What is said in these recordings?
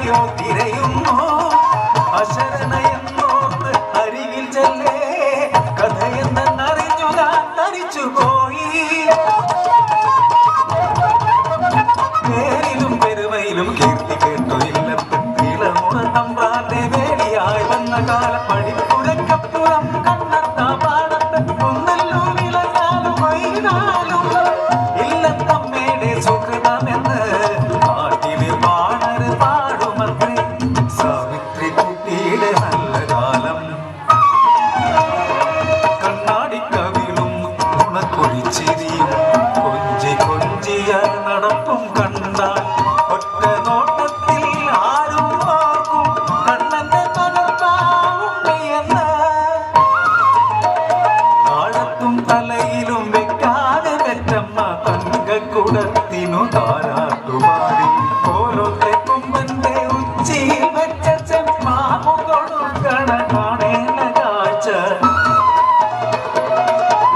എവിടെയോ തിരയുന്നു അശരണയെന്നോർത്ത് അരികിൽ ചെല്ലേ കഥയെന്നറിഞ്ഞു ഞാൻ തരിച്ചുപോയി പേരിലും പെരുമയിലും കീർത്തി കേട്ടു ഇല്ലപ്പെട്ടിളമുറ തമ്പ്രാന്റെ വേടിയായി വന്ന കാലം പടിപ്പുരക്കപ്പുറം കണ്ണത്ത പാടത്ത് ഒന്നല്ലോ വിളഞ്ഞാലും വൈകാലും ഇല്ലത്തമ്മയുടെ സുഹൃതമെന്ന് പാട്ടില് പാണര് പാടുമത്രേ സാവിത്രി കുട്ടിയുടെ നല്ല കാലം കണ്ണാടിക്കവിളും ഉണക്കൊഴിച്ചിരിയും കൊഞ്ചി കൊഞ്ചിയ നടപ്പും കണ്ടാൽ ഒറ്റ നോട്ടത്തിൽ ആരും ഓർക്കും കണ്ണന്റെ പകർപ്പാവുണ്ടെന്ന് താഴത്തും തലയിലും വെക്കാതെ പെറ്റമ്മ തങ്കക്കുടത്തിനു താരാട്ടുപാടി ഓരോത്തെ കൊമ്പന്റെ ഉച്ചിയിൽ വെച്ച ചെമ്മാമു കൊടുക്കണ കാണേണ്ട കാഴ്ച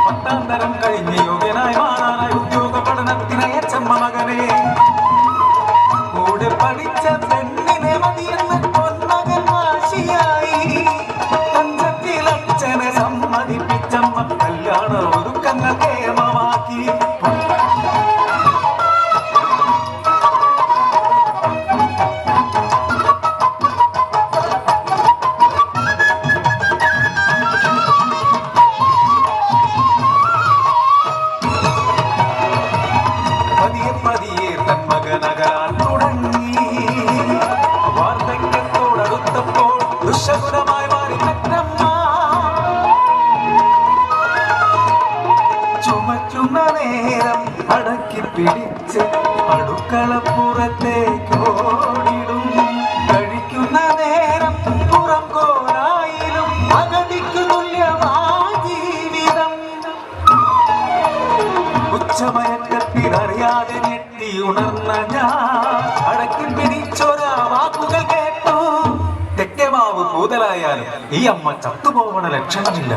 പത്താന്തരം കഴിഞ്ഞ് യോഗ്യനായി മാറാനായി ഉദ്യോഗ പഠനത്തിനയച്ചമ്മ മകനെ കൂടെ പഠിച്ച പെണ്ണിനെ മതിയെന്ന് പൊന്മകൻ വാശിയായി പഞ്ചത്തിലച്ഛനെ സമ്മതിപ്പിച്ചമ്മ കല്യാണ ഒരുക്കങ്ങൾ കേമമാക്കി പതിയെ തൻ മകനകരാൻ തുടങ്ങി വാർദ്ധക്യത്തോടടുത്തപ്പോൾ ദുശകുലമായി മാറി പെറ്റമ്മ ചുമക്കുന്ന നേരം അടക്കി പിടിച്ച് അടുക്കളപ്പുറത്തേക്ക് ഓടിടും കഴിക്കുന്ന നേരം പുറം കോരായിലും അഗതിക്കു തുല്യമായ ജീവിതം ഉച്ചമയക്കത്തിനറിയാതെ ഞെട്ടി ഉണർന്ന ഞാൻ അടക്കിൽ പിടിച്ചൊരാ വാക്കുകൾ കേട്ടു തെക്കേമാവ് കൂതലായാലും ഈ അമ്മ ചത്തുപോകണ ലക്ഷണമില്ല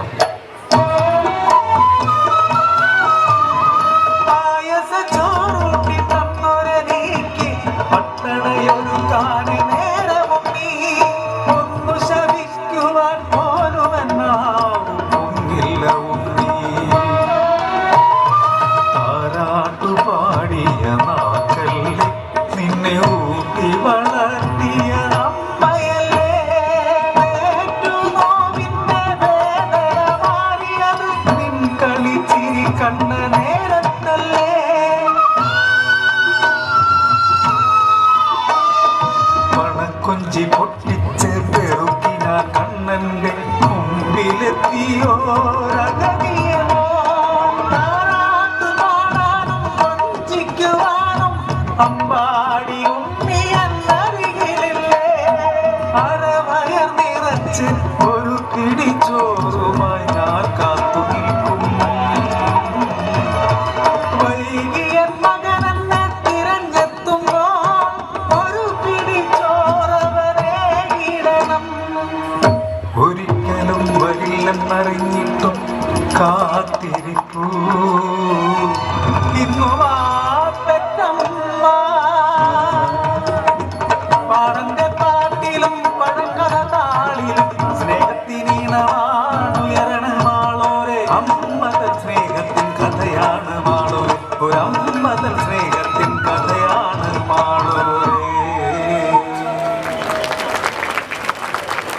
പായസ ചോറൂട്ടി തന്നൊരനീക്ക് പട്ടണയൊരു കാനി നേരവും നീ ഒന്നു ശവിക്കുവാൻ പോലുമെന്നാവും പൊങ്ങില്ല ഉണ്ണി താരാട്ടുപാടിയ നാക്കല്ലേ നിന്നെ ഊട്ടി വളർത്തിയ അമ്മയല്ലേ നോവിന്റെ വേദന മാറിയത് നിൻ കളിച്ചിരി കണ്ണ നേരത്തല്ലേ പണക്കൊഞ്ചി പൊട്ടിച്ച് പെറുക്കിന കണ്ണന്റെ മുമ്പിലെത്തിയോ രഗതിയമോ അമ്പാ